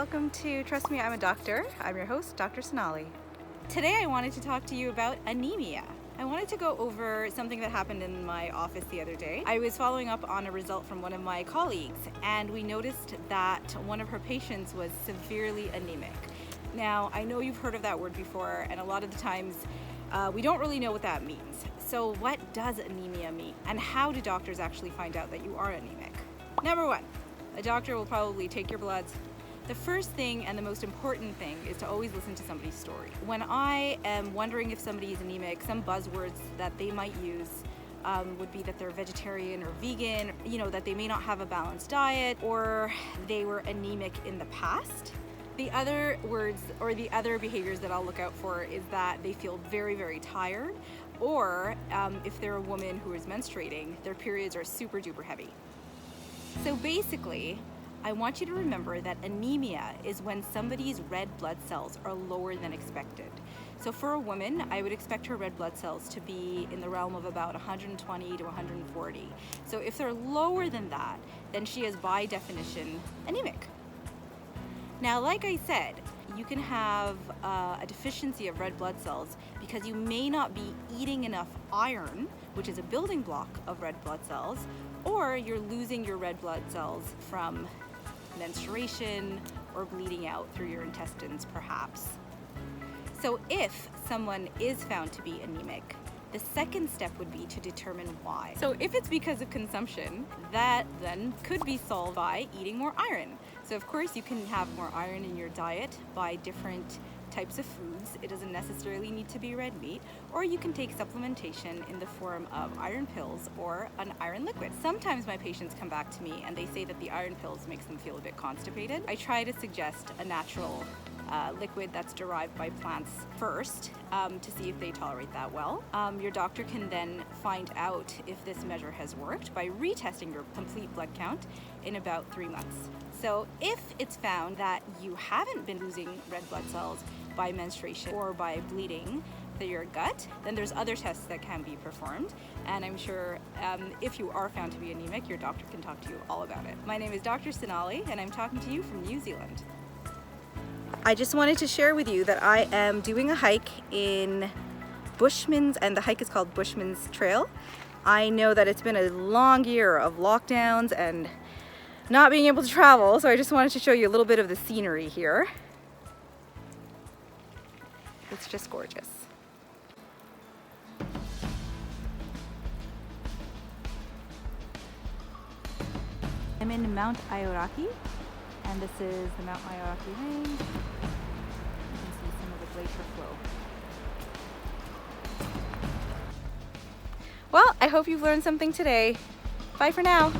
welcome to Trust Me, I'm a Doctor. I'm your host, Dr. Sonali. Today I wanted to talk to you about anemia. I wanted to go over something that happened in my office the other day. I was following up on a result from one of my colleagues, and we noticed that one of her patients was severely anemic. Now, I know you've heard of that word before, and a lot of the times we don't really know what that means. So what does anemia mean, and how do doctors actually find out that you are anemic? Number one, a doctor will probably take your bloods. The first thing and the most important thing is to always listen to somebody's story. When I am wondering if somebody is anemic, some buzzwords that they might use would be that they're vegetarian or vegan, that they may not have a balanced diet, or they were anemic in the past. The other words or the other behaviors that I'll look out for is that they feel very, very tired, or if they're a woman who is menstruating, their periods are super duper heavy. So basically, I want you to remember that anemia is when somebody's red blood cells are lower than expected. So for a woman, I would expect her red blood cells to be in the realm of about 120 to 140. So if they're lower than that, then she is by definition anemic. Now, like I said, you can have a deficiency of red blood cells because you may not be eating enough iron, which is a building block of red blood cells, or you're losing your red blood cells from menstruation or bleeding out through your intestines, perhaps. So if someone is found to be anemic, the second step would be to determine why. So if it's because of consumption, that then could be solved by eating more iron. So of course you can have more iron in your diet by different types of foods. It doesn't necessarily need to be red meat, or you can take supplementation in the form of iron pills or an iron liquid. Sometimes my patients come back to me and they say that the iron pills makes them feel a bit constipated. I try to suggest a natural liquid that's derived by plants first to see if they tolerate that well. Your doctor can then find out if this measure has worked by retesting your complete blood count in about 3 months. So if it's found that you haven't been losing red blood cells by menstruation or by bleeding through your gut, then there's other tests that can be performed. And I'm sure if you are found to be anemic, your doctor can talk to you all about it. My name is Dr. Sonali, and I'm talking to you from New Zealand. I just wanted to share with you that I am doing a hike in Bushman's, and the hike is called Bushman's Trail. I know that it's been a long year of lockdowns and not being able to travel, so I just wanted to show you a little bit of the scenery here. It's just gorgeous. I'm in Mount Aoraki, and this is the Mount Aoraki Range. You can see some of the glacier flow. Well, I hope you've learned something today. Bye for now.